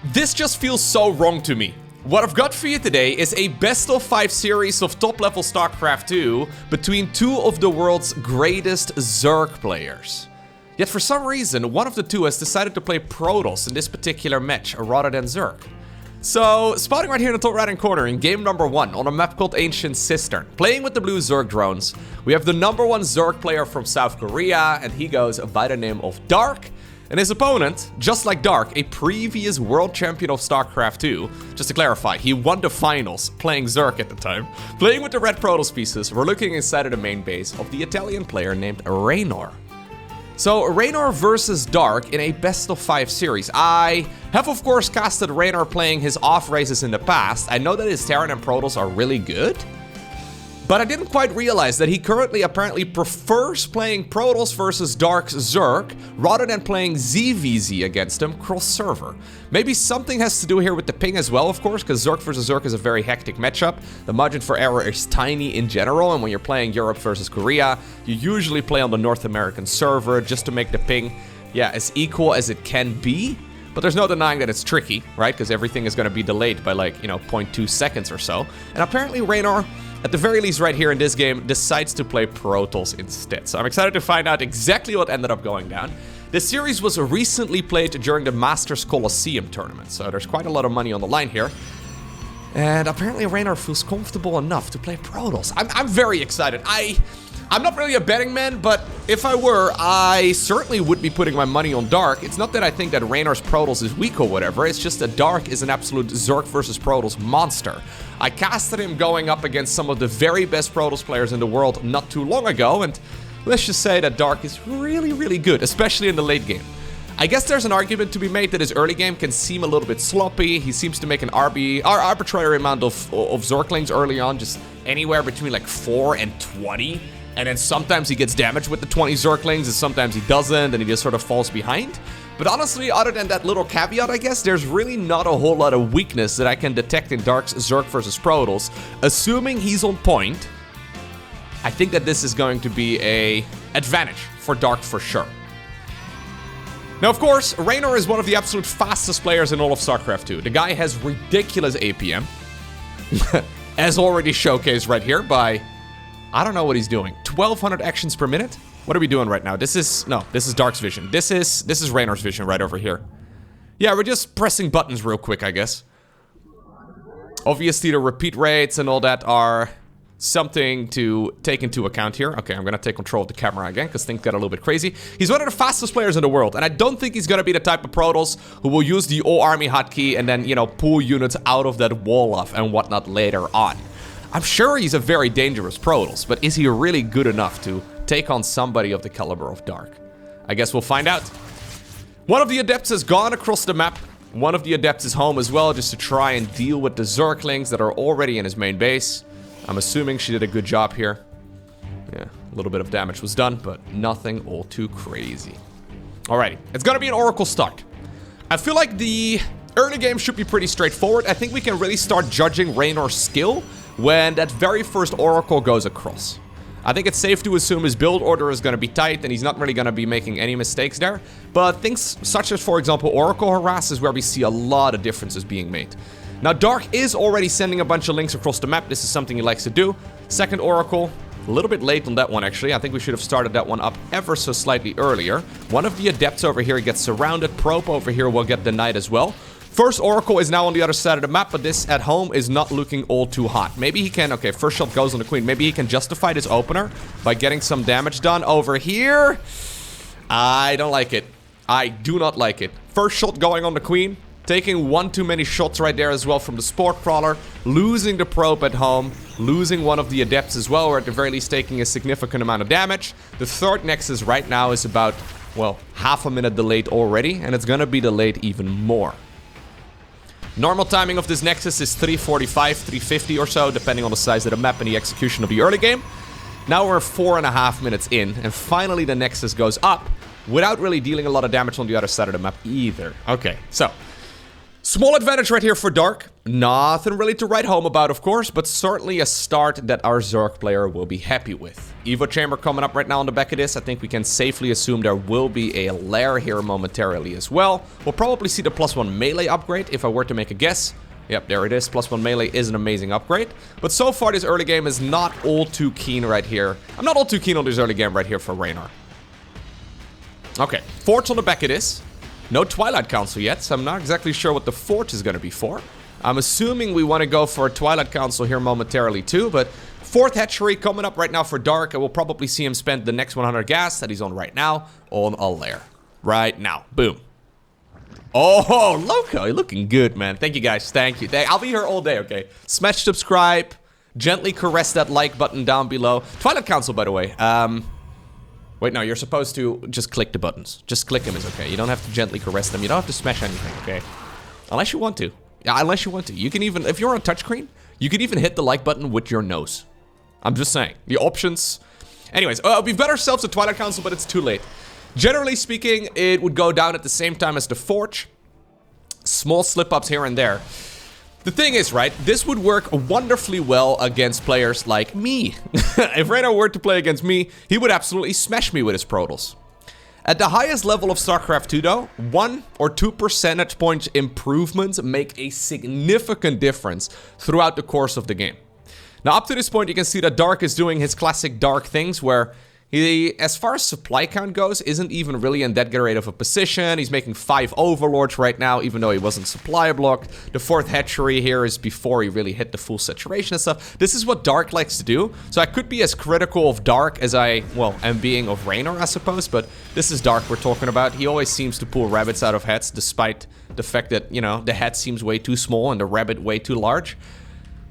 This just feels so wrong to me. What I've got for you today is a best of 5 series of top-level StarCraft 2 between two of the world's greatest Zerg players. Yet for some reason, one of the two has decided to play Protoss in this particular match rather than Zerg. So, spotting right here in the top right-hand corner in game number 1 on a map called Ancient Cistern, playing with the blue Zerg drones, we have the number 1 Zerg player from South Korea, and he goes by the name of Dark. And his opponent, just like Dark, a previous world champion of StarCraft 2. Just to clarify, he won the finals, playing Zerg at the time. Playing with the red Protoss pieces, we're looking inside of the main base of the Italian player named Reynor. So, Reynor versus Dark in a best of 5 series. I have of course casted Reynor playing his off races in the past. I know that his Terran and Protoss are really good. But I didn't quite realize that he currently apparently prefers playing Protoss versus Dark's Zerg rather than playing ZVZ against him cross-server. Maybe something has to do here with the ping as well, of course, because Zerg versus Zerg is a very hectic matchup. The margin for error is tiny in general, and when you're playing Europe versus Korea, you usually play on the North American server just to make the ping, as equal as it can be. But there's no denying that it's tricky, right? Because everything is going to be delayed by like, 0.2 seconds or so. And apparently Reynor, at the very least right here in this game, decides to play Protoss instead. So I'm excited to find out exactly what ended up going down. This series was recently played during the Masters Coliseum tournament, so there's quite a lot of money on the line here. And apparently Reynor feels comfortable enough to play Protoss. I'm very excited. I'm not really a betting man, but if I were, I certainly would be putting my money on Dark. It's not that I think that Reynor's Protoss is weak or whatever, it's just that Dark is an absolute Zerg versus Protoss monster. I casted him going up against some of the very best Protoss players in the world not too long ago, and let's just say that Dark is really, really good, especially in the late game. I guess there's an argument to be made that his early game can seem a little bit sloppy. He seems to make an arbitrary amount of Zerglings early on, just anywhere between like 4 and 20. And then sometimes he gets damaged with the 20 Zerglings, and sometimes he doesn't, and he just sort of falls behind. But honestly, other than that little caveat, I guess, there's really not a whole lot of weakness that I can detect in Dark's Zerg versus Protoss. Assuming he's on point, I think that this is going to be an advantage for Dark for sure. Now, of course, Reynor is one of the absolute fastest players in all of StarCraft 2. The guy has ridiculous APM, as already showcased right here by... I don't know what he's doing. 1200 actions per minute? What are we doing right now? This is Dark's vision. This is Reynor's vision right over here. Yeah, we're just pressing buttons real quick, I guess. Obviously, the repeat rates and all that are something to take into account here. Okay, I'm gonna take control of the camera again, because things got a little bit crazy. He's one of the fastest players in the world, and I don't think he's gonna be the type of Protoss who will use the all-army hotkey and then, pull units out of that wall off and whatnot later on. I'm sure he's a very dangerous Protoss, but is he really good enough to take on somebody of the caliber of Dark? I guess we'll find out. One of the Adepts has gone across the map. One of the Adepts is home as well, just to try and deal with the Zerglings that are already in his main base. I'm assuming she did a good job here. Yeah, a little bit of damage was done, but nothing all too crazy. Alrighty, it's gonna be an Oracle start. I feel like the early game should be pretty straightforward. I think we can really start judging Reynor's skill when that very first Oracle goes across. I think it's safe to assume his build order is going to be tight and he's not really going to be making any mistakes there. But things such as, for example, Oracle Harass is where we see a lot of differences being made. Now, Dark is already sending a bunch of links across the map. This is something he likes to do. Second Oracle, a little bit late on that one, actually. I think we should have started that one up ever so slightly earlier. One of the Adepts over here gets surrounded. Probe over here will get denied as well. First Oracle is now on the other side of the map, but this at home is not looking all too hot. Maybe he can... Okay, first shot goes on the Queen. Maybe he can justify this opener by getting some damage done over here. I don't like it. I do not like it. First shot going on the Queen. Taking one too many shots right there as well from the Sport Crawler. Losing the Probe at home. Losing one of the Adepts as well, or at the very least taking a significant amount of damage. The third Nexus right now is about, well, half a minute delayed already, and it's gonna be delayed even more. Normal timing of this Nexus is 345, 350 or so, depending on the size of the map and the execution of the early game. Now we're 4.5 minutes in, and finally the Nexus goes up, without really dealing a lot of damage on the other side of the map either. Okay, so small advantage right here for Dark. Nothing really to write home about, of course, but certainly a start that our Zerg player will be happy with. Evo Chamber coming up right now on the back of this. I think we can safely assume there will be a lair here momentarily as well. We'll probably see the +1 melee upgrade if I were to make a guess. Yep, there it is. +1 melee is an amazing upgrade. But so far, this early game is not all too keen right here. I'm not all too keen on this early game right here for Reynor. Okay, forts on the back of this. No Twilight Council yet, so I'm not exactly sure what the fort is going to be for. I'm assuming we want to go for a Twilight Council here momentarily too, but 4th hatchery coming up right now for Dark, and we'll probably see him spend the next 100 gas that he's on right now on a lair. Right now. Boom. Oh, Lowko, you're looking good, man. Thank you, guys. Thank you. I'll be here all day, okay? Smash subscribe. Gently caress that like button down below. Twilight Council, by the way. Wait, no, you're supposed to just click the buttons. Just click them is okay. You don't have to gently caress them. You don't have to smash anything, okay? Unless you want to. Yeah, unless you want to. You can even, if you're on a touchscreen, you can even hit the like button with your nose. I'm just saying. The options. Anyways, we've got ourselves a Twilight Council, but it's too late. Generally speaking, it would go down at the same time as the Forge. Small slip-ups here and there. The thing is, right, this would work wonderfully well against players like me. If Reynor were to play against me, he would absolutely smash me with his Protoss. At the highest level of StarCraft 2 though, 1 or 2 percentage points improvements make a significant difference throughout the course of the game. Now up to this point you can see that Dark is doing his classic Dark things where he, as far as supply count goes, isn't even really in that great of a position. He's making 5 Overlords right now, even though he wasn't supply blocked. The 4th hatchery here is before he really hit the full saturation and stuff. This is what Dark likes to do. So I could be as critical of Dark as I, well, am being of Reynor, I suppose. But this is Dark we're talking about. He always seems to pull rabbits out of hats, despite the fact that, you know, the hat seems way too small and the rabbit way too large.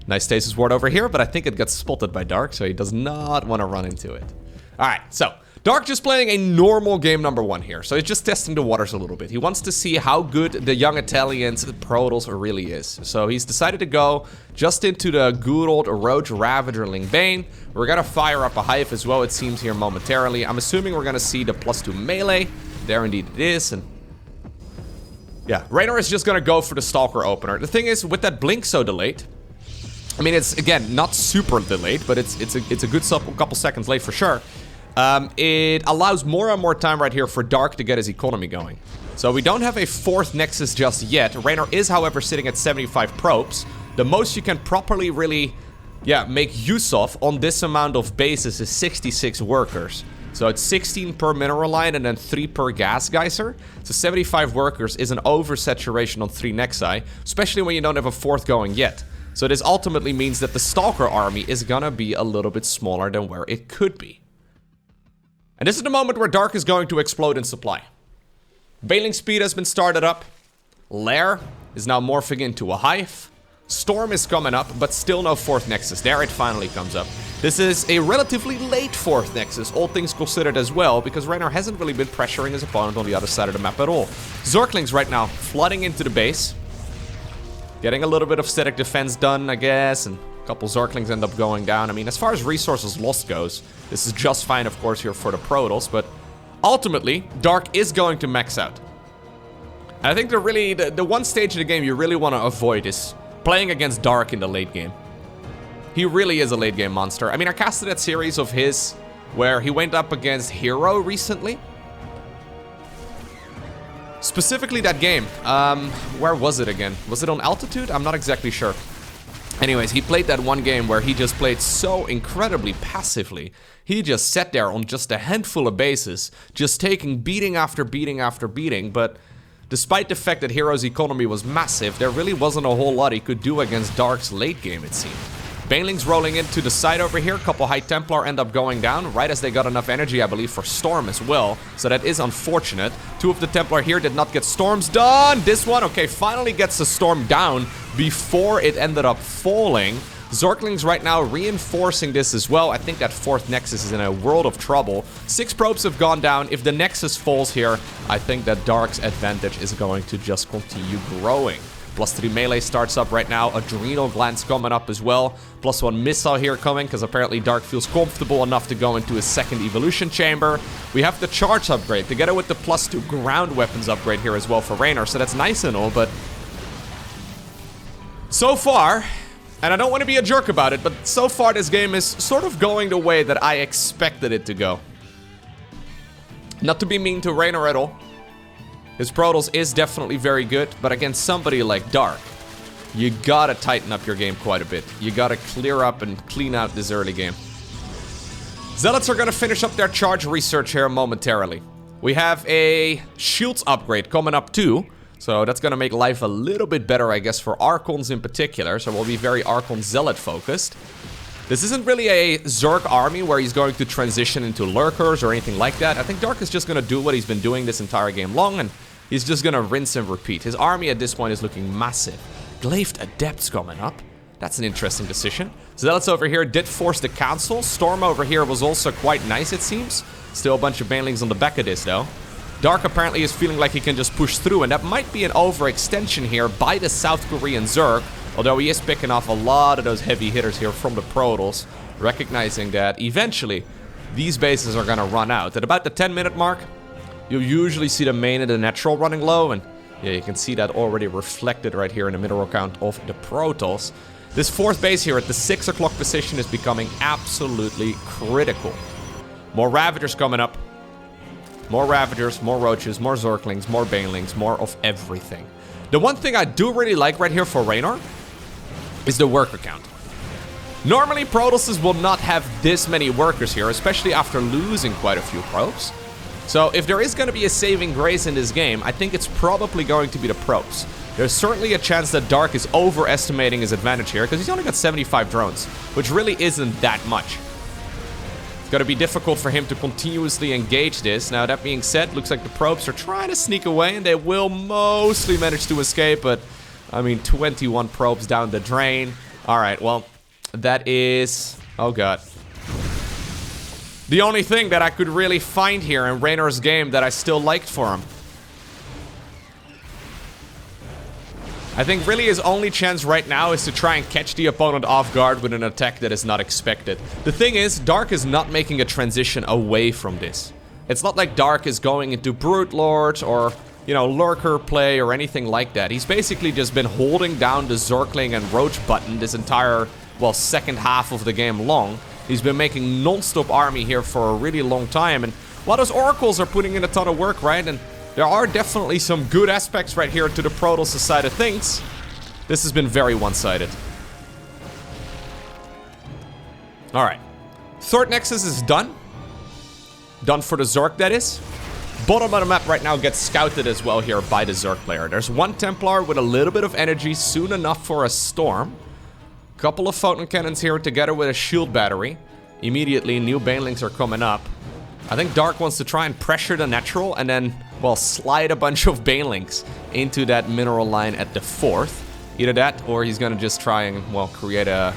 Nice stasis ward over here, but I think it got spotted by Dark, so he does not want to run into it. Alright, so, Dark just playing a normal game number 1 here. So he's just testing the waters a little bit. He wants to see how good the young Italians Protoss really is. So he's decided to go just into the good old Roach Ravagerling Bane. We're gonna fire up a Hive as well, it seems, here momentarily. I'm assuming we're gonna see the +2 melee. There indeed it is, and yeah, Reynor is just gonna go for the Stalker opener. The thing is, with that blink so delayed, I mean, it's, again, not super delayed, but it's a good couple seconds late for sure. It allows more and more time right here for Dark to get his economy going. So we don't have a 4th Nexus just yet. Reynor is, however, sitting at 75 probes. The most you can properly really, yeah, make use of on this amount of bases is 66 workers. So it's 16 per mineral line and then 3 per gas geyser. So 75 workers is an oversaturation on 3 Nexi, especially when you don't have a 4th going yet. So this ultimately means that the Stalker army is gonna be a little bit smaller than where it could be. And this is the moment where Dark is going to explode in supply. Bailing speed has been started up. Lair is now morphing into a Hive. Storm is coming up, but still no 4th Nexus. There it finally comes up. This is a relatively late 4th Nexus, all things considered as well, because Reynor hasn't really been pressuring his opponent on the other side of the map at all. Zerglings right now flooding into the base. Getting a little bit of static defense done, I guess, and a couple Zerglings end up going down. I mean, as far as resources lost goes, this is just fine, of course, here for the Protoss, but ultimately, Dark is going to max out. And I think the one stage of the game you really want to avoid is playing against Dark in the late game. He really is a late game monster. I mean, I casted that series of his where he went up against Hero recently. Specifically that game, where was it again? Was it on Altitude? I'm not exactly sure. Anyways, he played that one game where he just played so incredibly passively. He just sat there on just a handful of bases, just taking beating after beating after beating, but despite the fact that Hero's economy was massive, there really wasn't a whole lot he could do against Dark's late game, it seemed. Banelings rolling into the side over here. Couple High Templar end up going down right as they got enough energy, I believe, for Storm as well. So that is unfortunate. 2 of the Templar here did not get Storms done. This one, okay, finally gets the Storm down before it ended up falling. Zerglings right now reinforcing this as well. I think that 4th Nexus is in a world of trouble. 6 probes have gone down. If the Nexus falls here, I think that Dark's advantage is going to just continue growing. +3 melee starts up right now. Adrenal glands coming up as well. +1 missile here coming, because apparently Dark feels comfortable enough to go into his 2nd evolution chamber. We have the charge upgrade, together with the +2 ground weapons upgrade here as well for Reynor. So that's nice and all, but So far, and I don't want to be a jerk about it, but so far this game is sort of going the way that I expected it to go. Not to be mean to Reynor at all. His Protoss is definitely very good, but against somebody like Dark, you gotta tighten up your game quite a bit. You gotta clear up and clean out this early game. Zealots are gonna finish up their charge research here momentarily. We have a shields upgrade coming up too, so that's gonna make life a little bit better, I guess, for Archons in particular, so we'll be very Archon Zealot focused. This isn't really a Zerg army where he's going to transition into lurkers or anything like that. I think Dark is just gonna do what he's been doing this entire game long, and he's just gonna rinse and repeat. His army at this point is looking massive. Glaved Adepts coming up. That's an interesting decision. Zealots over here did force the Council. Storm over here was also quite nice, it seems. Still a bunch of banelings on the back of this, though. Dark apparently is feeling like he can just push through, and that might be an overextension here by the South Korean Zerg, although he is picking off a lot of those heavy hitters here from the Protoss, recognizing that eventually these bases are gonna run out. At about the 10-minute mark, you'll usually see the main and the natural running low, and yeah, you can see that already reflected right here in the mineral count of the Protoss. This fourth base here at the 6 o'clock position is becoming absolutely critical. More Ravagers coming up. More Ravagers, more Roaches, more Zerglings, more Banelings, more of everything. The one thing I do really like right here for Reynor is the worker count. Normally, Protosses will not have this many workers here, especially after losing quite a few probes. So if there is going to be a saving grace in this game, I think it's probably going to be the probes. There's certainly a chance that Dark is overestimating his advantage here, because he's only got 75 drones, which really isn't that much. It's going to be difficult for him to continuously engage this. Now, that being said, looks like the probes are trying to sneak away, and they will mostly manage to escape, but, I mean, 21 probes down the drain. Alright, well, that is... oh god. The only thing that I could really find here in Reynor's game that I still liked for him. I think really his only chance right now is to try and catch the opponent off guard with an attack that is not expected. The thing is, Dark is not making a transition away from this. It's not like Dark is going into Brute Lords or, you know, Lurker play or anything like that. He's basically just been holding down the Zergling and Roach button this entire, well, second half of the game long. He's been making non-stop army here for a really long time, and while those Oracles are putting in a ton of work, right, and there are definitely some good aspects right here to the Protoss side of things, this has been very one-sided. Alright. Third Nexus is done. Done for the Zerg, that is. Bottom of the map right now gets scouted as well here by the Zerg player. There's one Templar with a little bit of energy, soon enough for a Storm. Couple of photon cannons here together with a shield battery. Immediately, new banelings are coming up. I think Dark wants to try and pressure the natural and then, well, slide a bunch of banelings into that mineral line at the 4th. Either that, or he's gonna just try and, well, create a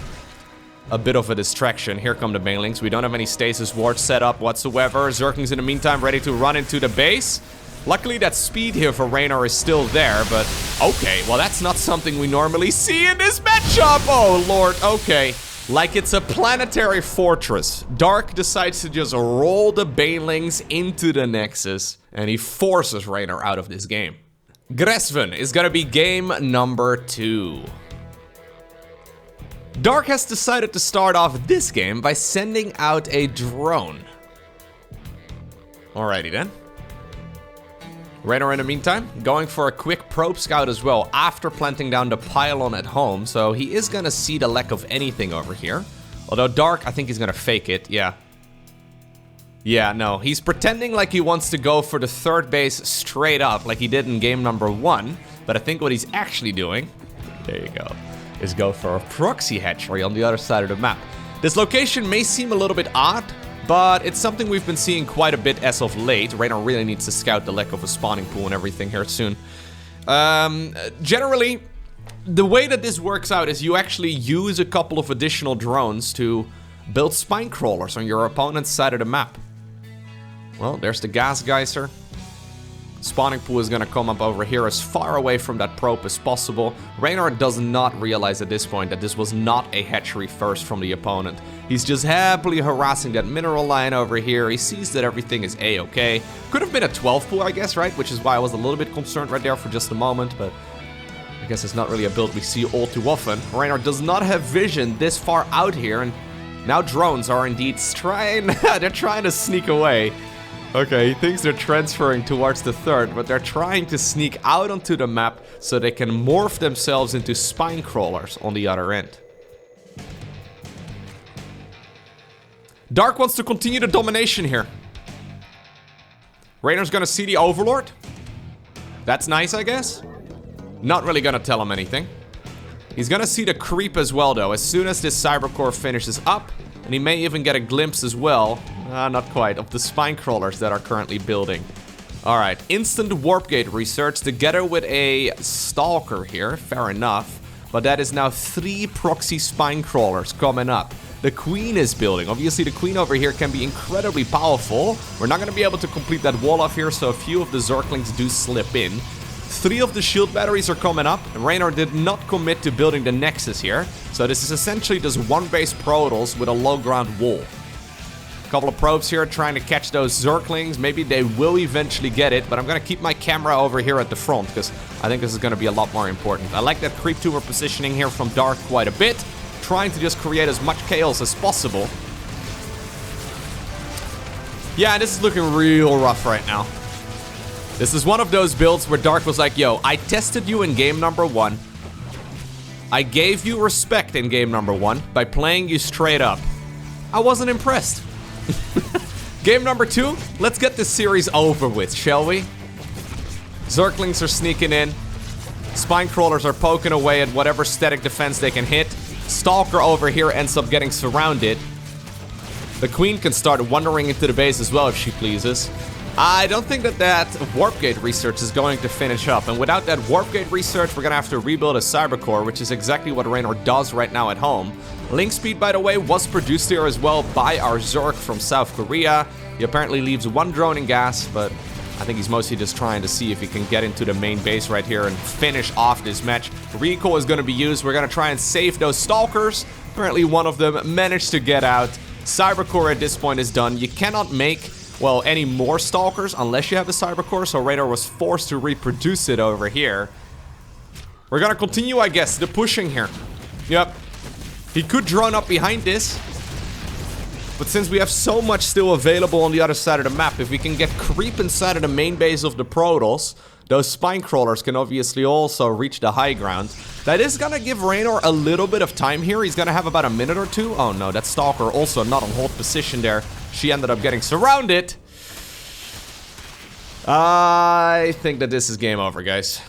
bit of a distraction. Here come the banelings. We don't have any stasis wards set up whatsoever. Zerglings in the meantime ready to run into the base. Luckily, that speed here for Reynor is still there, but okay, well, that's not something we normally see in this matchup. Oh, Lord, okay. Like it's a planetary fortress. Dark decides to just roll the banelings into the Nexus, and he forces Reynor out of this game. Gresven is gonna be game number 2. Dark has decided to start off this game by sending out a drone. Alrighty then. Reynor in the meantime, going for a quick probe scout as well after planting down the pylon at home, so he is gonna see the lack of anything over here. Although Dark, I think he's gonna fake it, yeah. Yeah, no, he's pretending like he wants to go for the third base straight up, like he did in game number 1, but I think what he's actually doing, there you go, is go for a proxy hatchery on the other side of the map. This location may seem a little bit odd, but it's something we've been seeing quite a bit as of late. Reynor really needs to scout the lack of a spawning pool and everything here soon. Generally, the way that this works out is you actually use a couple of additional drones to build spine crawlers on your opponent's side of the map. Well, there's the gas geyser. Spawning pool is gonna come up over here as far away from that probe as possible. Reynor does not realize at this point that this was not a hatchery first from the opponent. He's just happily harassing that mineral line over here. He sees that everything is a-okay. Could have been a 12 pool, I guess, right? Which is why I was a little bit concerned right there for just a moment, but I guess it's not really a build we see all too often. Reynor does not have vision this far out here, and now drones are indeed they're trying to sneak away. Okay, he thinks they're transferring towards the third, but they're trying to sneak out onto the map so they can morph themselves into spine crawlers on the other end. Dark wants to continue the domination here. Reynor's gonna see the Overlord. That's nice, I guess. Not really gonna tell him anything. He's gonna see the creep as well, though, as soon as this Cybercore finishes up. And he may even get a glimpse as well, not quite, of the spine crawlers that are currently building. Alright, instant warp gate research together with a stalker here, fair enough. But that is now 3 proxy spine crawlers coming up. The queen is building. Obviously, the queen over here can be incredibly powerful. We're not going to be able to complete that wall off here, so a few of the Zerglings do slip in. 3 of the shield batteries are coming up. Reynor did not commit to building the Nexus here. So this is essentially just one base Protoss with a low ground wall. A couple of probes here trying to catch those Zerglings. Maybe they will eventually get it, but I'm going to keep my camera over here at the front because I think this is going to be a lot more important. I like that creep tumor positioning here from Dark quite a bit. Trying to just create as much chaos as possible. Yeah, this is looking real rough right now. This is one of those builds where Dark was like, yo, I tested you in game number 1. I gave you respect in game number 1 by playing you straight up. I wasn't impressed. Game number 2, let's get this series over with, shall we? Zerglings are sneaking in. Spine crawlers are poking away at whatever static defense they can hit. Stalker over here ends up getting surrounded. The queen can start wandering into the base as well if she pleases. I don't think that warp gate research is going to finish up, and without that warp gate research, we're gonna have to rebuild a cybercore, which is exactly what Reynor does right now at home. Link speed, by the way, was produced here as well by our Zerg from South Korea. He apparently leaves 1 drone in gas, but I think he's mostly just trying to see if he can get into the main base right here and finish off this match. Recoil is going to be used. We're going to try and save those stalkers. Apparently one of them managed to get out. Cybercore at this point is done. You cannot make, well, any more stalkers unless you have a Cybercore, so Reynor was forced to reproduce it over here. We're going to continue, I guess, the pushing here. Yep. He could drone up behind this. But since we have so much still available on the other side of the map, if we can get creep inside of the main base of the Protoss, those spine crawlers can obviously also reach the high ground. That is gonna give Reynor a little bit of time here. He's gonna have about a minute or 2. Oh no, that Stalker also not on hold position there. She ended up getting surrounded. I think that this is game over, guys.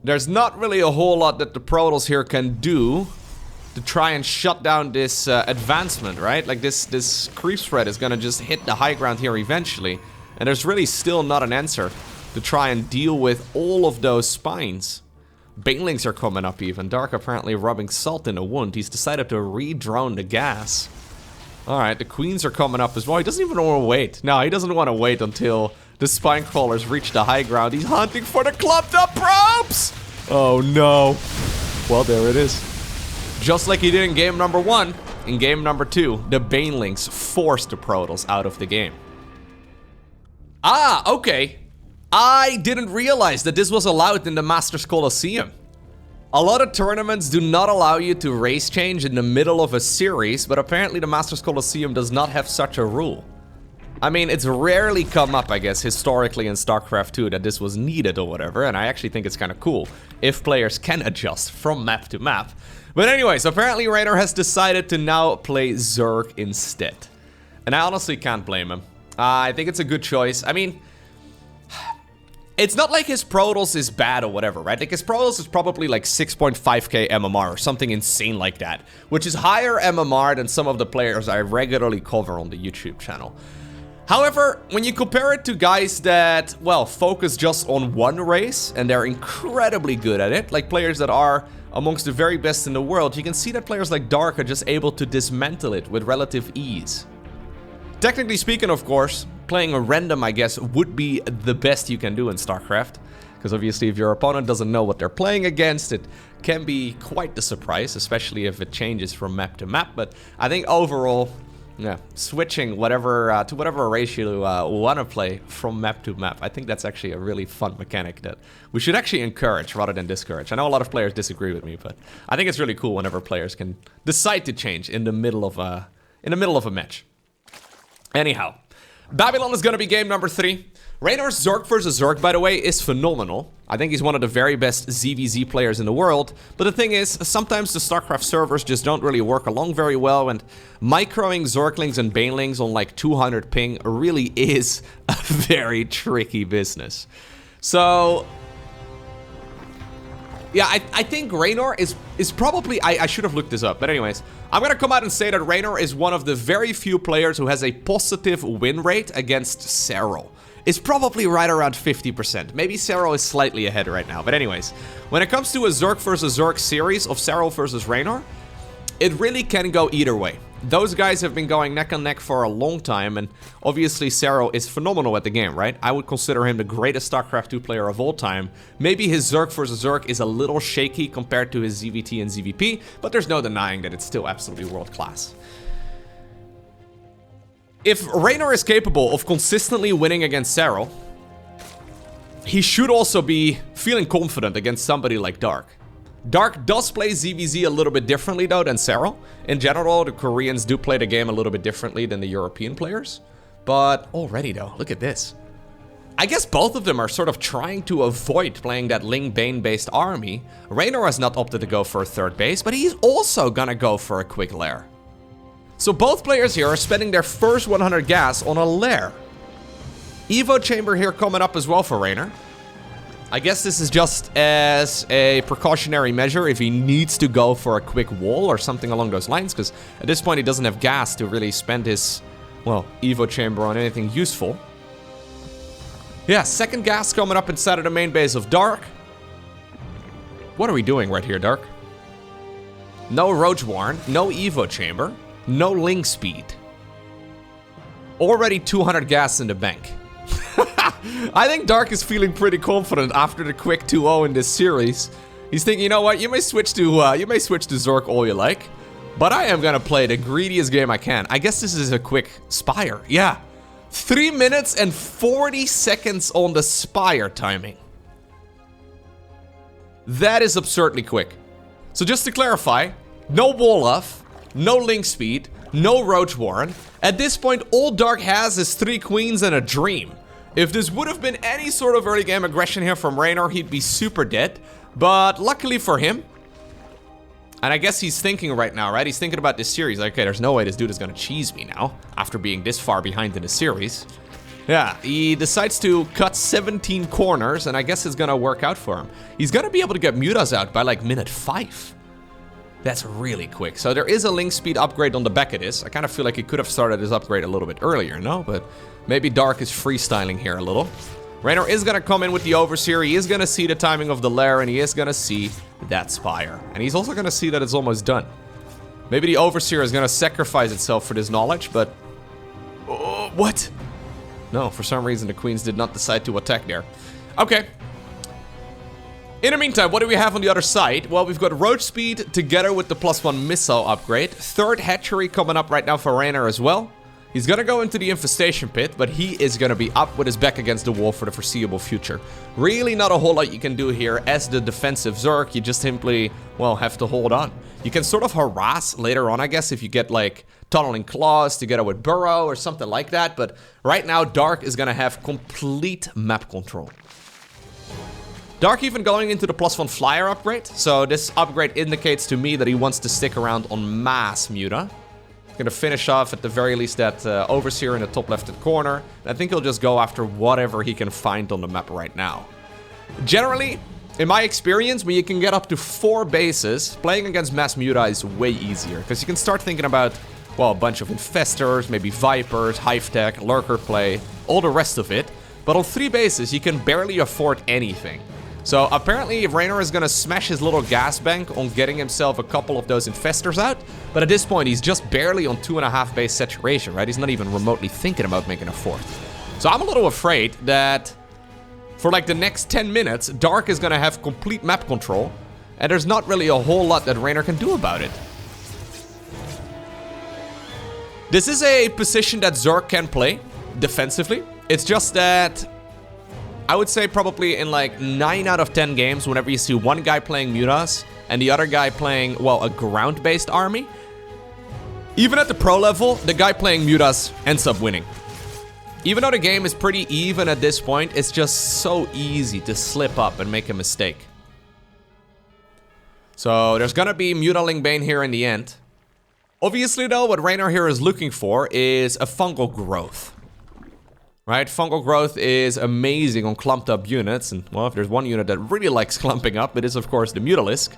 There's not really a whole lot that the Protoss here can do to try and shut down this advancement, right? Like this creep spread is gonna just hit the high ground here eventually. And there's really still not an answer to try and deal with all of those spines. Banelings are coming up even. Dark apparently rubbing salt in the wound. He's decided to re-drone the gas. Alright, the queens are coming up as well. He doesn't even want to wait. No, he doesn't want to wait until the spine crawlers reach the high ground. He's hunting for the clumped up probes! Oh no. Well, there it is. Just like he did in game number 1, in game number 2, the Banelings forced the Protoss out of the game. Ah, okay. I didn't realize that this was allowed in the Masters Coliseum. A lot of tournaments do not allow you to race change in the middle of a series, but apparently the Masters Coliseum does not have such a rule. I mean, it's rarely come up, I guess, historically in StarCraft 2 that this was needed or whatever, and I actually think it's kind of cool if players can adjust from map to map. But anyways, apparently Reynor has decided to now play Zerg instead. And I honestly can't blame him. I think it's a good choice. I mean, it's not like his Protoss is bad or whatever, right? Like his Protoss is probably like 6.5k MMR or something insane like that, which is higher MMR than some of the players I regularly cover on the YouTube channel. However, when you compare it to guys that, well, focus just on one race and they're incredibly good at it, like players that are amongst the very best in the world, you can see that players like Dark are just able to dismantle it with relative ease. Technically speaking, of course, playing a random, I guess, would be the best you can do in StarCraft. Because obviously if your opponent doesn't know what they're playing against, it can be quite the surprise, especially if it changes from map to map. But I think overall, Yeah, switching whatever to whatever ratio you want to play from map to map. I think that's actually a really fun mechanic that we should actually encourage rather than discourage. I know a lot of players disagree with me, but I think it's really cool whenever players can decide to change in the middle of a match. Anyhow, Babylon is going to be game number 3. Reynor's Zerg versus Zerg, by the way, is phenomenal. I think he's one of the very best ZVZ players in the world. But the thing is, sometimes the StarCraft servers just don't really work along very well, and microing Zerglings and Banelings on like 200 ping really is a very tricky business. So yeah, I think Reynor is probably... I should have looked this up, but anyways. I'm gonna come out and say that Reynor is one of the very few players who has a positive win rate against Serral. It's probably right around 50%. Maybe Serral is slightly ahead right now, but anyways. When it comes to a Zerg versus Zerg series of Serral versus Reynor, it really can go either way. Those guys have been going neck and neck for a long time, and obviously Serral is phenomenal at the game, right? I would consider him the greatest StarCraft 2 player of all time. Maybe his Zerg versus Zerg is a little shaky compared to his ZVT and ZVP, but there's no denying that it's still absolutely world class. If Reynor is capable of consistently winning against Serral, he should also be feeling confident against somebody like Dark. Dark does play ZVZ a little bit differently though than Serral. In general, the Koreans do play the game a little bit differently than the European players. But already though, look at this. I guess both of them are sort of trying to avoid playing that Ling Bane based army. Reynor has not opted to go for a third base, but he's also gonna go for a quick lair. So both players here are spending their first 100 gas on a lair. Evo chamber here coming up as well for Reynor. I guess this is just as a precautionary measure if he needs to go for a quick wall or something along those lines, because at this point he doesn't have gas to really spend his, well, Evo chamber on anything useful. Yeah, second gas coming up inside of the main base of Dark. What are we doing right here, Dark? No Roach Warren, no Evo chamber, no Ling speed. Already 200 gas in the bank. I think Dark is feeling pretty confident after the quick 2-0 in this series. He's thinking, you know what, you may switch to Zerg all you like, but I am gonna play the greediest game I can. I guess this is a quick Spire. Yeah, 3 minutes and 40 seconds on the Spire timing. That is absurdly quick. So just to clarify, no wall off, no Ling speed, no Roach Warren. At this point, all Dark has is 3 queens and a dream. If this would have been any sort of early game aggression here from Reynor, he'd be super dead. But luckily for him, and I guess he's thinking right now, right? He's thinking about this series. Like, okay, there's no way this dude is gonna cheese me now, after being this far behind in the series. Yeah, he decides to cut 17 corners, and I guess it's gonna work out for him. He's gonna be able to get Mutas out by like minute 5. That's really quick. So there is a Ling speed upgrade on the back of this. I kind of feel like he could have started his upgrade a little bit earlier, no? But maybe Dark is freestyling here a little. Reynor is gonna come in with the Overseer. He is gonna see the timing of the lair, and he is gonna see that Spire. And he's also gonna see that it's almost done. Maybe the Overseer is gonna sacrifice itself for this knowledge, but... Oh, what? No, for some reason the Queens did not decide to attack there. Okay. In the meantime, what do we have on the other side? Well, we've got Roach Speed together with the +1 missile upgrade. Third hatchery coming up right now for Reynor as well. He's gonna go into the infestation pit, but he is gonna be up with his back against the wall for the foreseeable future. Really not a whole lot you can do here as the defensive Zerg. You just simply, well, have to hold on. You can sort of harass later on, I guess, if you get like tunneling claws together with Burrow or something like that. But right now, Dark is gonna have complete map control. Dark even going into the +1 flyer upgrade. So this upgrade indicates to me that he wants to stick around on mass Muta. Gonna finish off at the very least that Overseer in the top left corner. And I think he'll just go after whatever he can find on the map right now. Generally, in my experience, when you can get up to 4 bases, playing against mass Muta is way easier. Because you can start thinking about, well, a bunch of Infestors, maybe Vipers, Hive Tech, Lurker play, all the rest of it. But on 3 bases, you can barely afford anything. So apparently Reynor is gonna smash his little gas bank on getting himself a couple of those Infestors out. But at this point, he's just barely on 2.5 base saturation, right? He's not even remotely thinking about making a 4th. So I'm a little afraid that for like the next 10 minutes, Dark is gonna have complete map control. And there's not really a whole lot that Reynor can do about it. This is a position that Zerg can play defensively. It's just that I would say probably in like 9 out of 10 games, whenever you see one guy playing Mutas and the other guy playing, well, a ground-based army, even at the pro level, the guy playing Mutas ends up winning. Even though the game is pretty even at this point, it's just so easy to slip up and make a mistake. So there's gonna be Mutaling Bane here in the end. Obviously though, what Reynor here is looking for is a fungal growth. Right? Fungal growth is amazing on clumped up units. And well, if there's one unit that really likes clumping up, it is of course the Mutalisk.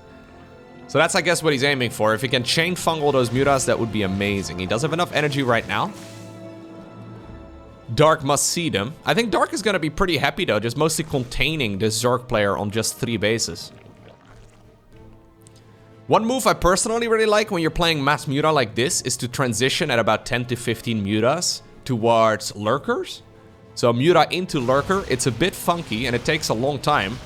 So that's, I guess, what he's aiming for. If he can chain fungal those Mutas, that would be amazing. He does have enough energy right now. Dark must see them. I think Dark is going to be pretty happy, though, just mostly containing this Zerg player on just 3 bases. One move I personally really like when you're playing mass Muta like this is to transition at about 10 to 15 Mutas towards Lurkers. So Muta into Lurker, it's a bit funky and it takes a long time.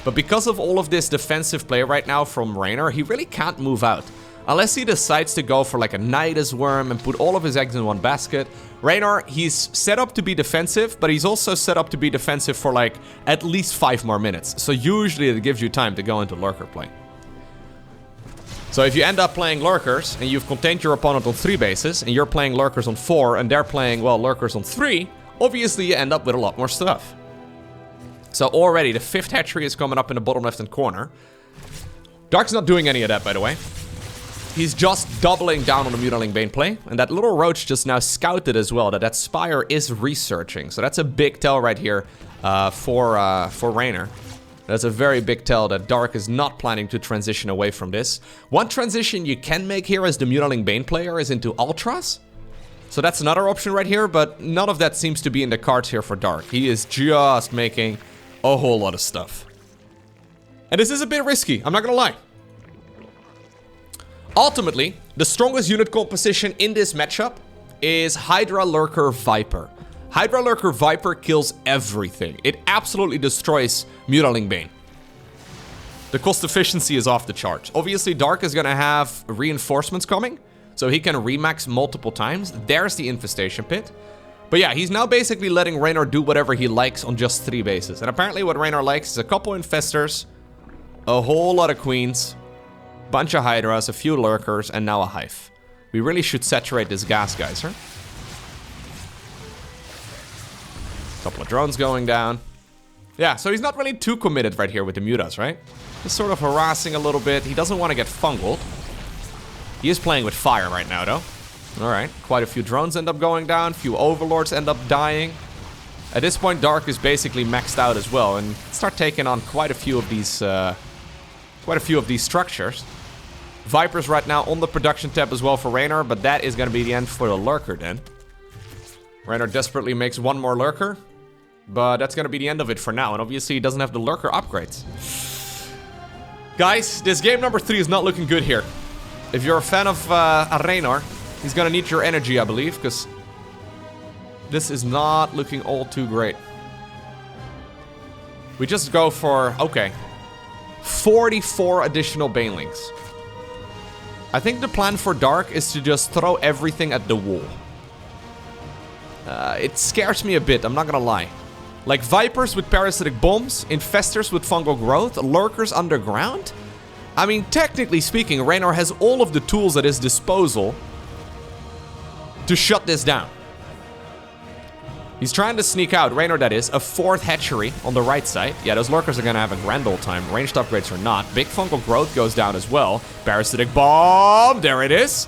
But because of all of this defensive play right now from Reynor, he really can't move out. Unless he decides to go for like a Nidus Worm and put all of his eggs in one basket. Reynor, he's set up to be defensive, but he's also set up to be defensive for like at least 5 more minutes. So usually it gives you time to go into Lurker play. So if you end up playing Lurkers and you've contained your opponent on 3 bases and you're playing Lurkers on 4 and they're playing, well, Lurkers on 3, obviously you end up with a lot more stuff. So already the 5th hatchery is coming up in the bottom left-hand corner. Dark's not doing any of that, by the way. He's just doubling down on the Mutaling Bane play. And that little roach just now scouted as well that Spire is researching. So that's a big tell right here for Reynor. That's a very big tell that Dark is not planning to transition away from this. One transition you can make here as the Mutaling Bane player is into Ultras. So that's another option right here, but none of that seems to be in the cards here for Dark. He is just making a whole lot of stuff. And this is a bit risky, I'm not gonna lie. Ultimately, the strongest unit composition in this matchup is Hydra Lurker Viper. Hydra Lurker Viper kills everything. It absolutely destroys Mutaling Bane. The cost efficiency is off the charts. Obviously, Dark is gonna have reinforcements coming, so he can remax multiple times. There's the infestation pit. But yeah, he's now basically letting Reynor do whatever he likes on just 3 bases. And apparently what Reynor likes is a couple infestors, a whole lot of queens, bunch of hydras, a few lurkers, and now a hive. We really should saturate this gas geyser. Couple of drones going down. Yeah, so he's not really too committed right here with the Mutas, right? Just sort of harassing a little bit. He doesn't want to get fungled. He is playing with fire right now, though. Alright, quite a few drones end up going down, few overlords end up dying. At this point, Dark is basically maxed out as well, and start taking on quite a few of these structures. Vipers right now on the production tab as well for Reynor, but that is going to be the end for the Lurker then. Reynor desperately makes one more Lurker, but that's going to be the end of it for now, and obviously he doesn't have the Lurker upgrades. Guys, this game number 3 is not looking good here. If you're a fan of Reynor, he's gonna need your energy, I believe, because this is not looking all too great. We just go for, okay, 44 additional Banelings. I think the plan for Dark is to just throw everything at the wall. It scares me a bit, I'm not gonna lie. Like Vipers with parasitic bombs, Infestors with fungal growth, Lurkers underground. I mean, technically speaking, Reynor has all of the tools at his disposal to shut this down. He's trying to sneak out, Reynor that is, a 4th hatchery on the right side. Yeah, those Lurkers are gonna have a grand old time. Ranged upgrades or not. Big fungal growth goes down as well. Parasitic bomb, there it is.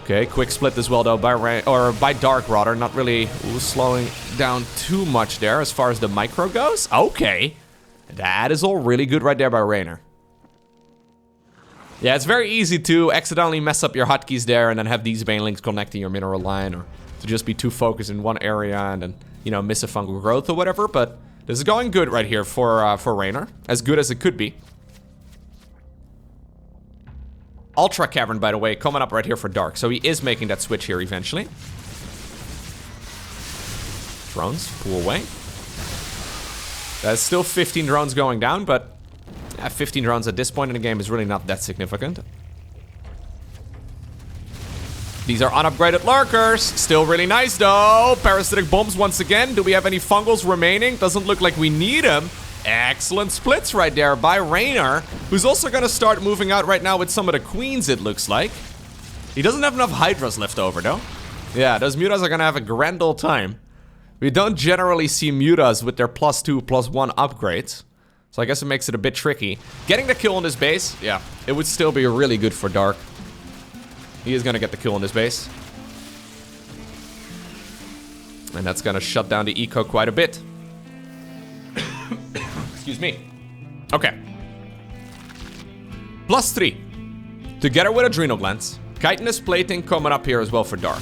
Okay, quick split as well though by Dark rather. Not really slowing down too much there as far as the micro goes. Okay, that is all really good right there by Reynor. Yeah, it's very easy to accidentally mess up your hotkeys there and then have these Banelings connecting your mineral line, or to just be too focused in one area and then, you know, miss a fungal growth or whatever. But this is going good right here for Reynor. As good as it could be. Ultra Cavern, by the way, coming up right here for Dark. So he is making that switch here eventually. Drones, pull away. There's still 15 drones going down, but 15 drones at this point in the game is really not that significant. These are unupgraded lurkers. Still really nice, though. Parasitic bombs once again. Do we have any fungals remaining? Doesn't look like we need them. Excellent splits right there by Reynor, who's also going to start moving out right now with some of the queens, it looks like. He doesn't have enough hydras left over, though. Yeah, those mutas are going to have a grand old time. We don't generally see mutas with their +2, +1 upgrades. So I guess it makes it a bit tricky. Getting the kill on this base, yeah, it would still be really good for Dark. He is going to get the kill on this base. And that's going to shut down the eco quite a bit. Excuse me. Okay. +3. Together with Adrenal Glands. Chitinous Plating coming up here as well for Dark.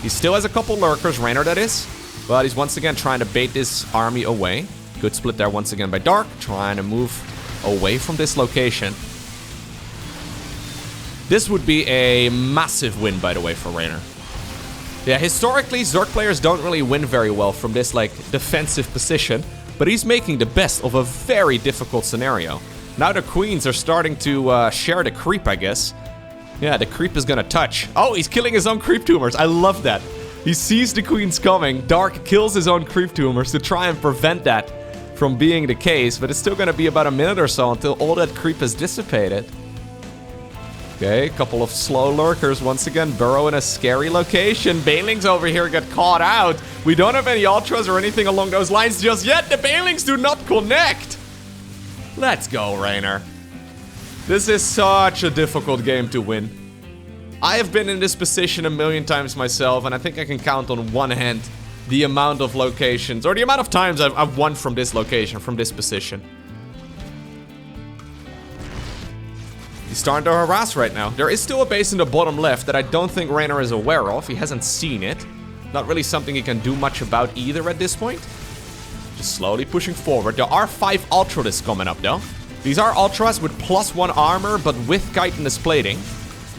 He still has a couple lurkers, Reynor that is. But he's once again trying to bait this army away. Good split there once again by Dark. Trying to move away from this location. This would be a massive win, by the way, for Reynor. Yeah, historically, Zerg players don't really win very well from this, like, defensive position. But he's making the best of a very difficult scenario. Now the queens are starting to share the creep, I guess. Yeah, the creep is gonna touch. Oh, he's killing his own creep tumors. I love that. He sees the queens coming. Dark kills his own creep tumors to try and prevent that from being the case. But it's still gonna be about a minute or so until all that creep is dissipated. Okay, a couple of slow lurkers once again burrow in a scary location. Banelings over here get caught out. We don't have any ultras or anything along those lines just yet. The Banelings do not connect. Let's go, Reynor. This is such a difficult game to win. I have been in this position a million times myself, and I think I can count on one hand the amount of locations, or the amount of times I've won from this location, from this position. He's starting to harass right now. There is still a base in the bottom left that I don't think Reynor is aware of. He hasn't seen it. Not really something he can do much about either at this point. Just slowly pushing forward. There are 5 Ultralisks coming up, though. These are Ultras with +1 armor, but with chitinous plating.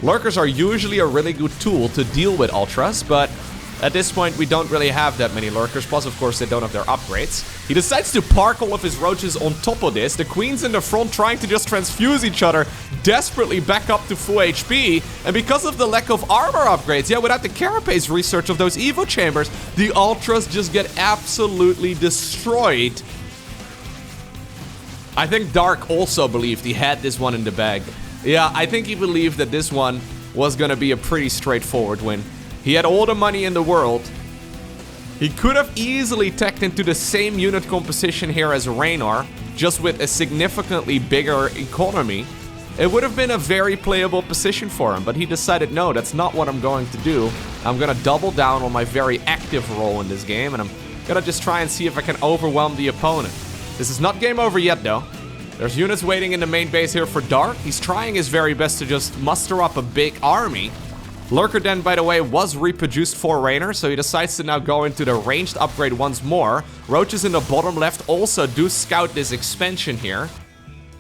Lurkers are usually a really good tool to deal with Ultras, but at this point, we don't really have that many lurkers. Plus, of course, they don't have their upgrades. He decides to park all of his roaches on top of this. The queens in the front trying to just transfuse each other, desperately back up to full HP. And because of the lack of armor upgrades, yeah, without the carapace research of those Evo chambers, the Ultras just get absolutely destroyed. I think Dark also believed he had this one in the bag. Yeah, I think he believed that this one was gonna be a pretty straightforward win. He had all the money in the world. He could have easily teched into the same unit composition here as Reynor, just with a significantly bigger economy. It would have been a very playable position for him, but he decided, no, that's not what I'm going to do. I'm gonna double down on my very active role in this game, and I'm gonna just try and see if I can overwhelm the opponent. This is not game over yet, though. There's units waiting in the main base here for Dark. He's trying his very best to just muster up a big army. Lurker Den, by the way, was reproduced for Reynor, so he decides to now go into the ranged upgrade once more. Roaches in the bottom left also do scout this expansion here.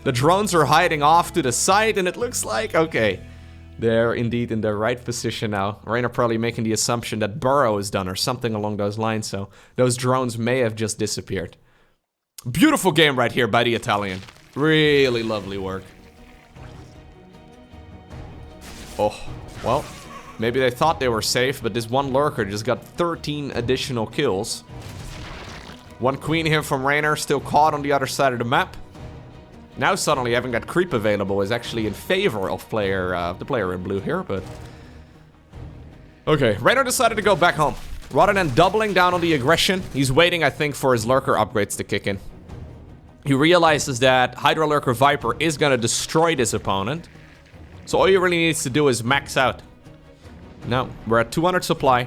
The drones are hiding off to the side, and it looks like, okay, they're indeed in the right position now. Reynor probably making the assumption that burrow is done or something along those lines, so those drones may have just disappeared. Beautiful game right here by the Italian. Really lovely work. Oh, well, maybe they thought they were safe, but this one lurker just got 13 additional kills. One queen here from Reynor, still caught on the other side of the map. Now suddenly having that creep available is actually in favor of the player in blue here, but... Okay, Reynor decided to go back home. Rather than doubling down on the aggression, he's waiting, I think, for his lurker upgrades to kick in. He realizes that Hydra Lurker Viper is gonna destroy this opponent. So all he really needs to do is max out. Now, we're at 200 supply.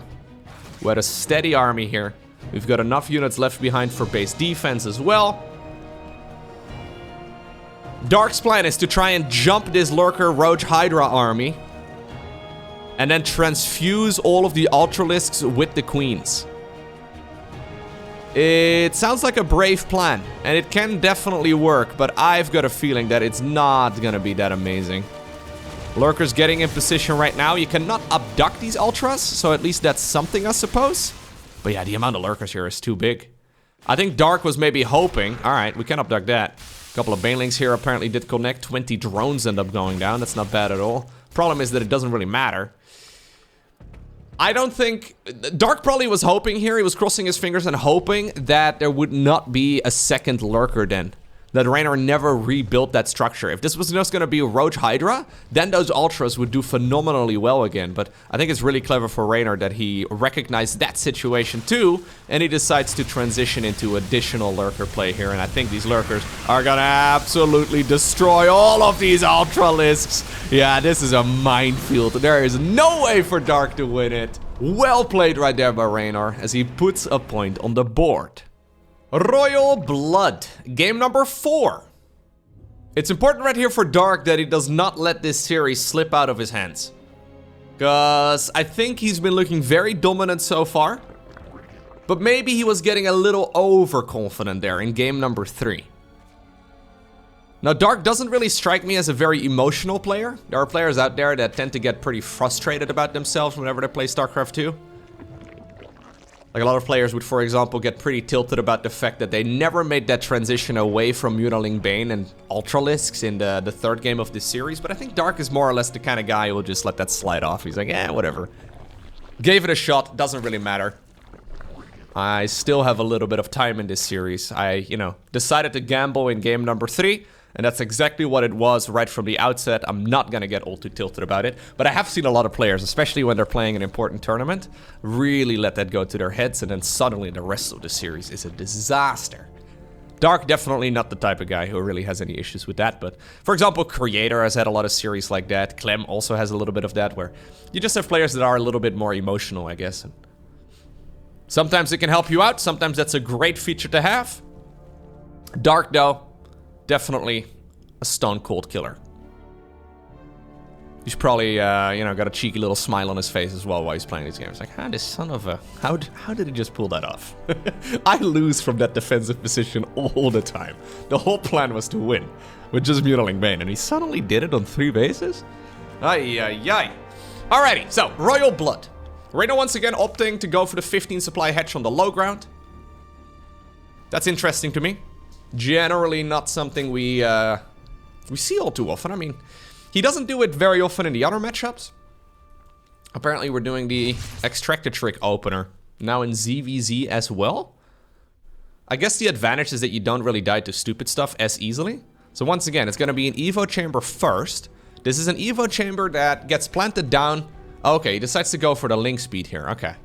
We're at a steady army here. We've got enough units left behind for base defense as well. Dark's plan is to try and jump this Lurker Roach Hydra army. And then transfuse all of the Ultralisks with the queens. It sounds like a brave plan, and it can definitely work, but I've got a feeling that it's not gonna be that amazing. Lurker's getting in position right now. You cannot abduct these Ultras, so at least that's something, I suppose. But yeah, the amount of Lurkers here is too big. I think Dark was maybe hoping... Alright, we can abduct that. A couple of Banelings here apparently did connect. 20 drones end up going down. That's not bad at all. Problem is that it doesn't really matter. I don't think... Dark probably was hoping here, he was crossing his fingers and hoping that there would not be a second lurker then. That Reynor never rebuilt that structure. If this was just going to be a Roach Hydra, then those Ultras would do phenomenally well again. But I think it's really clever for Reynor that he recognized that situation too, and he decides to transition into additional lurker play here. And I think these lurkers are going to absolutely destroy all of these Ultralisks. Yeah, this is a minefield. There is no way for Dark to win it. Well played right there by Reynor as he puts a point on the board. Royal Blood, game number 4. It's important right here for Dark that he does not let this series slip out of his hands. Because I think he's been looking very dominant so far. But maybe he was getting a little overconfident there in game number 3. Now, Dark doesn't really strike me as a very emotional player. There are players out there that tend to get pretty frustrated about themselves whenever they play StarCraft 2. Like a lot of players would, for example, get pretty tilted about the fact that they never made that transition away from Mutaling Bane and Ultralisks in the third game of this series. But I think Dark is more or less the kind of guy who will just let that slide off. He's like, eh, whatever. Gave it a shot, doesn't really matter. I still have a little bit of time in this series. I, decided to gamble in game number 3. And that's exactly what it was right from the outset. I'm not gonna get all too tilted about it. But I have seen a lot of players, especially when they're playing an important tournament, really let that go to their heads, and then suddenly the rest of the series is a disaster. Dark, definitely not the type of guy who really has any issues with that. But, for example, Creator has had a lot of series like that. Clem also has a little bit of that, where you just have players that are a little bit more emotional, I guess. And sometimes it can help you out. Sometimes that's a great feature to have. Dark, though, definitely a stone cold killer. He's probably, got a cheeky little smile on his face as well while he's playing these games. Like, this son of a... How did he just pull that off? I lose from that defensive position all the time. The whole plan was to win with just Mutaling Bane, and he suddenly did it on 3 bases? Ay, ay, ay. Alrighty, so, Royal Blood. Reynor once again opting to go for the 15 supply hatch on the low ground. That's interesting to me. Generally not something we see all too often. I mean, he doesn't do it very often in the other matchups. Apparently we're doing the Extractor Trick opener now in ZVZ as well. I guess the advantage is that you don't really die to stupid stuff as easily. So once again, it's going to be an Evo chamber first. This is an Evo chamber that gets planted down. Okay, he decides to go for the link speed here. Okay.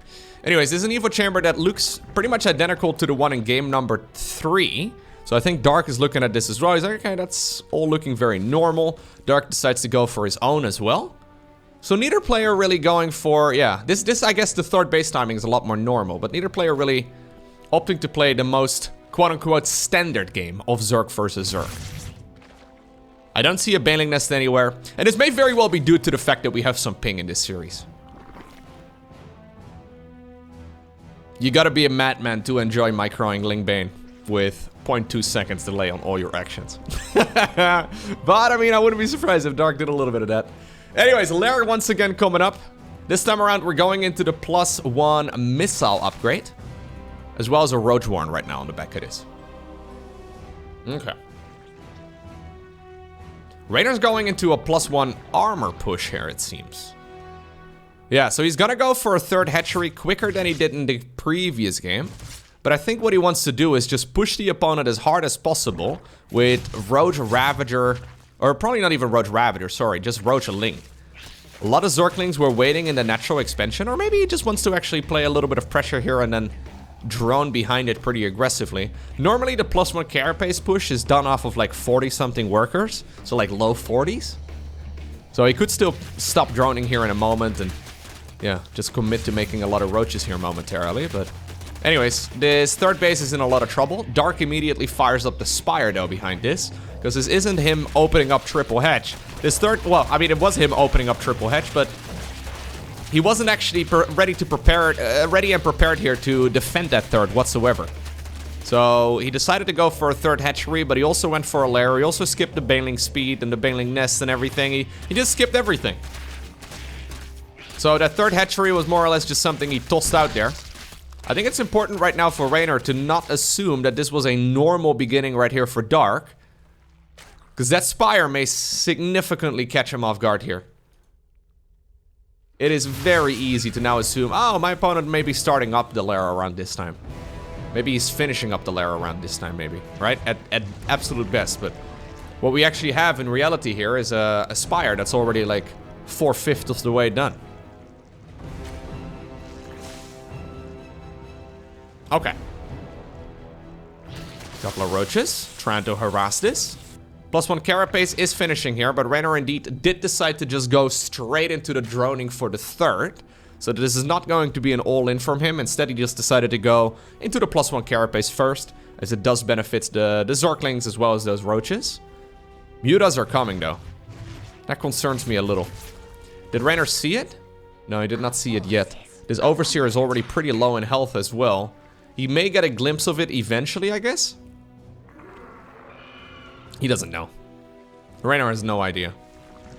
Anyways, this is an Evo chamber that looks pretty much identical to the one in game number 3. So I think Dark is looking at this as well. He's like, okay, that's all looking very normal. Dark decides to go for his own as well. So neither player really going for, yeah, this I guess the third base timing is a lot more normal, but neither player really opting to play the most quote-unquote standard game of Zerg versus Zerg. I don't see a Baneling Nest anywhere, and this may very well be due to the fact that we have some ping in this series. You gotta be a madman to enjoy microing Ling Bane with 0.2 seconds delay on all your actions. But, I mean, I wouldn't be surprised if Dark did a little bit of that. Anyways, Lair once again coming up. This time around, we're going into the +1 missile upgrade. As well as a Roach Warren right now on the back of this. Okay. Reynor's going into a +1 armor push here, it seems. Yeah, so he's gonna go for a 3rd hatchery quicker than he did in the previous game. But I think what he wants to do is just push the opponent as hard as possible with Roach Ravager, or probably not even Roach Ravager, sorry, just Roach Ling. A lot of Zerglings were waiting in the natural expansion, or maybe he just wants to actually play a little bit of pressure here and then drone behind it pretty aggressively. Normally the +1 carapace push is done off of like 40-something workers, so like low 40s. So he could still stop droning here in a moment and, yeah, just commit to making a lot of roaches here momentarily, but... Anyways, this 3rd base is in a lot of trouble. Dark immediately fires up the Spire, though, behind this. Because this isn't him opening up triple hatch. This 3rd... Well, I mean, it was him opening up triple hatch, but... He wasn't actually ready and prepared here to defend that 3rd whatsoever. So, he decided to go for a 3rd hatchery, but he also went for a lair. He also skipped the Baneling speed and the Baneling nest and everything. He just skipped everything. So, that 3rd hatchery was more or less just something he tossed out there. I think it's important right now for Reynor to not assume that this was a normal beginning right here for Dark. Because that Spire may significantly catch him off guard here. it is very easy to now assume, oh, my opponent may be starting up the lair around this time. Maybe he's finishing up the lair around this time, maybe, right? At absolute best, but what we actually have in reality here is a spire that's already like 4/5 of the way done. Okay. Couple of roaches, trying to harass this. +1 carapace is finishing here, but Reynor indeed did decide to just go straight into the droning for the third. So this is not going to be an all-in from him. Instead, he just decided to go into the +1 carapace first, as it does benefit the Zerglings as well as those roaches. Mutas are coming, though. That concerns me a little. Did Reynor see it? No, he did not see it yet. This Overseer is already pretty low in health as well. He may get a glimpse of it eventually, I guess. He doesn't know. Reynor has no idea.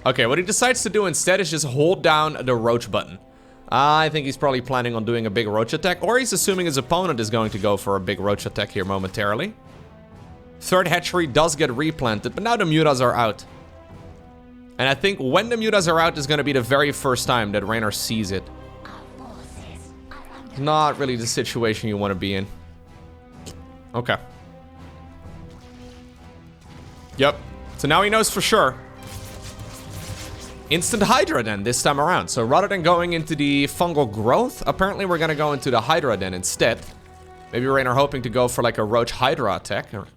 Okay, what he decides to do instead is just hold down the roach button. I think he's probably planning on doing a big roach attack, or he's assuming his opponent is going to go for a big roach attack here momentarily. Third hatchery does get replanted, but now the mutas are out. And I think when the mutas are out is going to be the very first time that Reynor sees it. Not really the situation you want to be in. Okay. Yep. So now he knows for sure. Instant Hydra then, this time around. So rather than going into the fungal growth, apparently we're going to go into the Hydra then instead. Maybe Reynor hoping to go for like a Roach Hydra attack. Or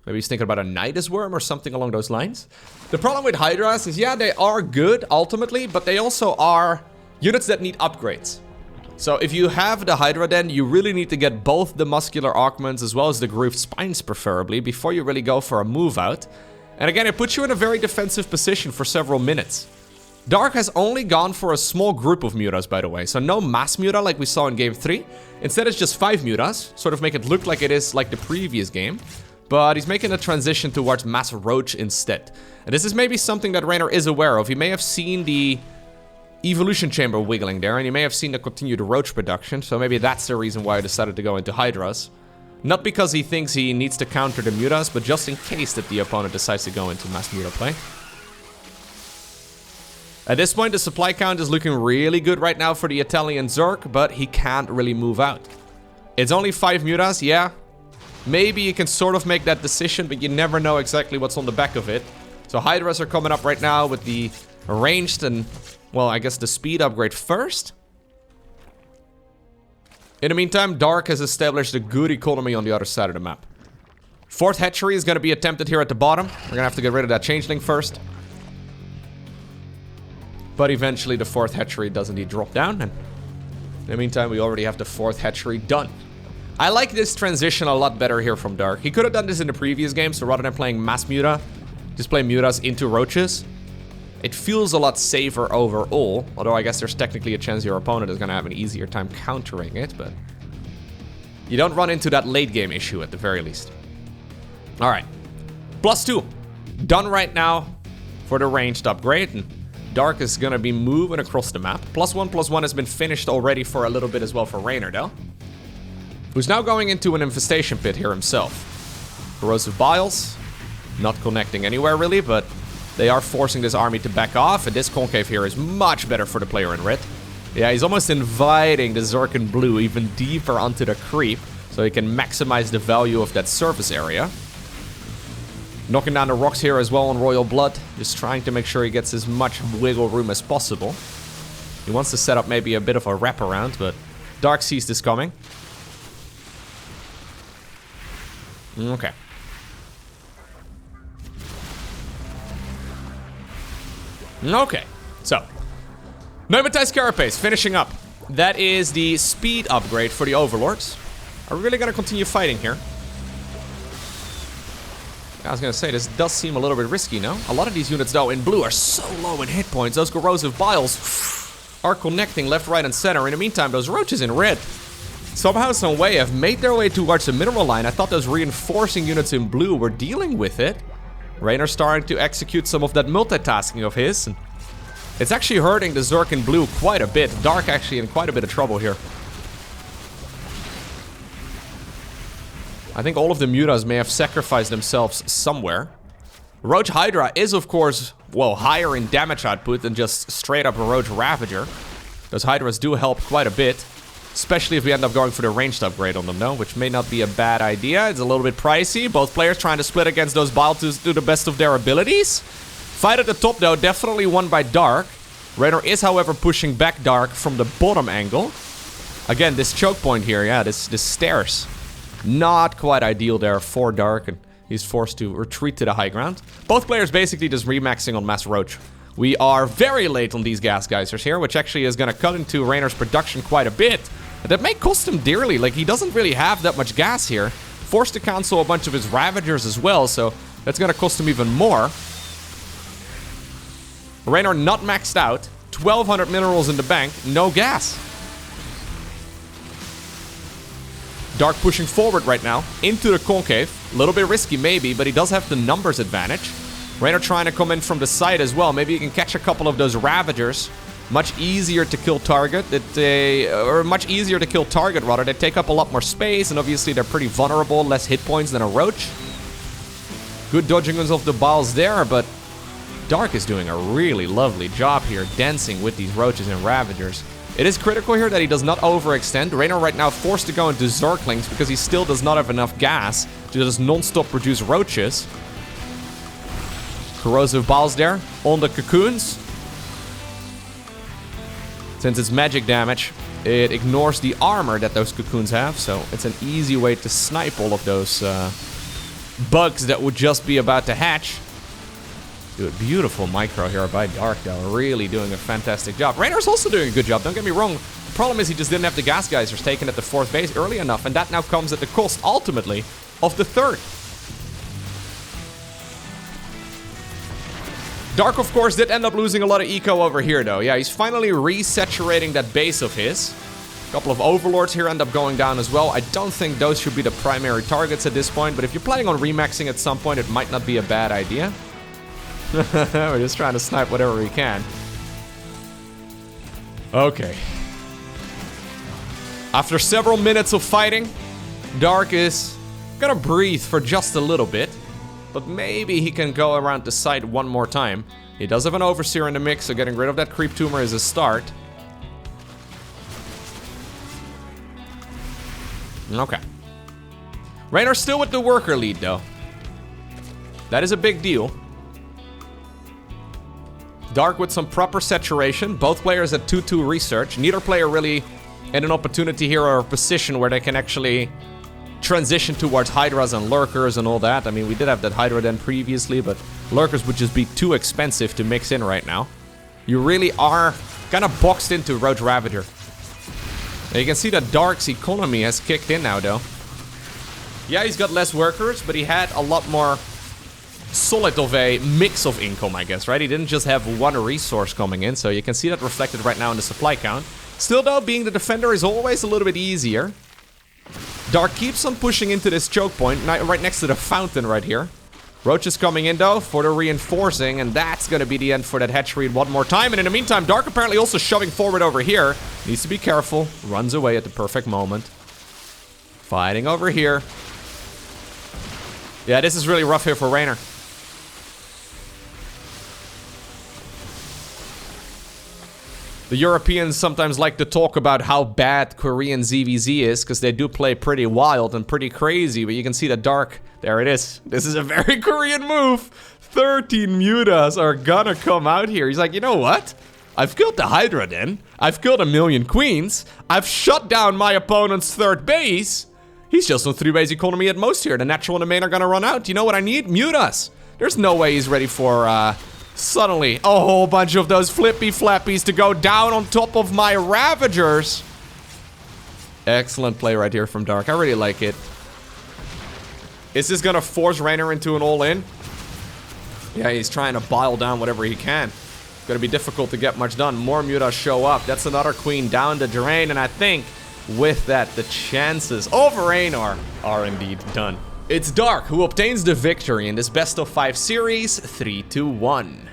maybe he's thinking about a Nidus Worm or something along those lines. The problem with Hydras is, yeah, they are good ultimately, but they also are units that need upgrades. So if you have the Hydra then, you really need to get both the muscular augments as well as the grooved spines preferably before you really go for a move out. And again, it puts you in a very defensive position for several minutes. Dark has only gone for a small group of mutas, by the way. So no mass muta like we saw in game 3. Instead it's just 5 mutas, sort of make it look like it is like the previous game. But he's making a transition towards mass roach instead. And this is maybe something that Reynor is aware of. He may have seen the evolution chamber wiggling there, and you may have seen the continued roach production, so maybe that's the reason why I decided to go into Hydras. Not because he thinks he needs to counter the mutas, but just in case that the opponent decides to go into mass muta play. At this point, the supply count is looking really good right now for the Italian Zerg, but he can't really move out. It's only 5 mutas, yeah. Maybe you can sort of make that decision, but you never know exactly what's on the back of it. So Hydras are coming up right now with the ranged and, well, I guess the speed upgrade first. In the meantime, Dark has established a good economy on the other side of the map. Fourth hatchery is going to be attempted here at the bottom. We're going to have to get rid of that changeling first. But eventually the fourth hatchery does indeed drop down. And in the meantime, we already have the fourth hatchery done. I like this transition a lot better here from Dark. He could have done this in the previous game, so rather than playing mass muta, just play mutas into roaches. It feels a lot safer overall, although I guess there's technically a chance your opponent is going to have an easier time countering it, but you don't run into that late game issue at the very least. Alright, +2. Done right now for the ranged upgrade, and Dark is going to be moving across the map. +1/+1 has been finished already for a little bit as well for Reynor though, who's now going into an infestation pit here himself. Corrosive Biles, not connecting anywhere really, but they are forcing this army to back off, and this concave here is much better for the player in red. Yeah, he's almost inviting the Zerg in blue even deeper onto the creep, so he can maximize the value of that surface area. Knocking down the rocks here as well on Royal Blood, just trying to make sure he gets as much wiggle room as possible. He wants to set up maybe a bit of a wraparound, but Dark sees this coming. Okay. Okay, so Pneumatized Carapace finishing up. That is the speed upgrade for the Overlords. Are we really gonna continue fighting here? I was gonna say, this does seem a little bit risky, no? A lot of these units, though, in blue are so low in hit points. Those Corrosive Biles are connecting left, right, and center. In the meantime, those roaches in red, somehow, some way, have made their way towards the mineral line. I thought those reinforcing units in blue were dealing with it. Reynor starting to execute some of that multitasking of his. And it's actually hurting the Zerg in blue quite a bit. Dark actually in quite a bit of trouble here. I think all of the mutas may have sacrificed themselves somewhere. Roach Hydra is, of course, well, higher in damage output than just straight up a Roach Ravager. Those Hydras do help quite a bit. Especially if we end up going for the ranged upgrade on them, though, which may not be a bad idea. It's a little bit pricey. Both players trying to split against those Bile to do the best of their abilities. Fight at the top, though, definitely won by Dark. Reynor is, however, pushing back Dark from the bottom angle. Again, this choke point here, yeah, this stairs. Not quite ideal there for Dark, and he's forced to retreat to the high ground. Both players basically just remaxing on Mass Roach. We are very late on these gas geysers here, which actually is going to cut into Reynor's production quite a bit. That may cost him dearly, like he doesn't really have that much gas here. Forced to cancel a bunch of his Ravagers as well, so that's gonna cost him even more. Reynor not maxed out, 1200 minerals in the bank, no gas. Dark pushing forward right now, into the concave. A little bit risky maybe, but he does have the numbers advantage. Reynor trying to come in from the side as well, maybe he can catch a couple of those Ravagers. Much easier to kill target, much easier to kill target rather. They take up a lot more space, and obviously they're pretty vulnerable, less hit points than a Roach. Good dodging of the Biles there, but Dark is doing a really lovely job here, dancing with these Roaches and Ravagers. It is critical here that he does not overextend. Reynor right now forced to go into Zerglings because he still does not have enough gas to just non-stop produce Roaches. Corrosive Biles there on the cocoons. Since it's magic damage, it ignores the armor that those cocoons have, so it's an easy way to snipe all of those bugs that would just be about to hatch. Dude, beautiful micro here by Dark, though. Really doing a fantastic job. Reynor's also doing a good job, don't get me wrong. The problem is he just didn't have the gas geysers taken at the 4th base early enough, and that now comes at the cost, ultimately, of the 3rd. Dark, of course, did end up losing a lot of eco over here, though. Yeah, he's finally resaturating that base of his. A couple of Overlords here end up going down as well. I don't think those should be the primary targets at this point, but if you're planning on remaxing at some point, it might not be a bad idea. We're just trying to snipe whatever we can. Okay. After several minutes of fighting, Dark is gonna breathe for just a little bit. But maybe he can go around the site one more time. He does have an Overseer in the mix, so getting rid of that Creep Tumor is a start. Okay. Reynor still with the worker lead, though. That is a big deal. Dark with some proper saturation. Both players at 2-2 research. Neither player really in an opportunity here or a position where they can actually transition towards Hydras and Lurkers and all that. I mean, we did have that Hydra den previously, but Lurkers would just be too expensive to mix in right now. You really are kind of boxed into Roach Ravager. Now you can see that Dark's economy has kicked in now, though. Yeah, he's got less workers, but he had a lot more solid of a mix of income, I guess, right? He didn't just have one resource coming in, so you can see that reflected right now in the supply count. Still, though, being the defender is always a little bit easier. Dark keeps on pushing into this choke point, right next to the fountain right here. Roach is coming in, though, for the reinforcing, and that's going to be the end for that hatchery one more time. And in the meantime, Dark apparently also shoving forward over here. Needs to be careful. Runs away at the perfect moment. Fighting over here. Yeah, this is really rough here for Reynor. The Europeans sometimes like to talk about how bad Korean ZVZ is, because they do play pretty wild and pretty crazy, but you can see that Dark, there it is. This is a very Korean move. 13 Mutas are gonna come out here. He's like, you know what? I've killed the Hydra den. I've killed 1,000,000 queens. I've shut down my opponent's 3rd base. He's just on 3 base economy at most here. The natural and the main are gonna run out. You know what I need? Mutas. There's no way he's ready for, suddenly, a whole bunch of those flippy flappies to go down on top of my Ravagers. Excellent play right here from Dark. I really like it. Is this gonna force Reynor into an all-in? Yeah, he's trying to bile down whatever he can. It's gonna be difficult to get much done. More Mutas show up. That's another queen down the drain, and I think with that, the chances of Reynor are indeed done. It's Dark who obtains the victory in this best of 5 series, 3-1.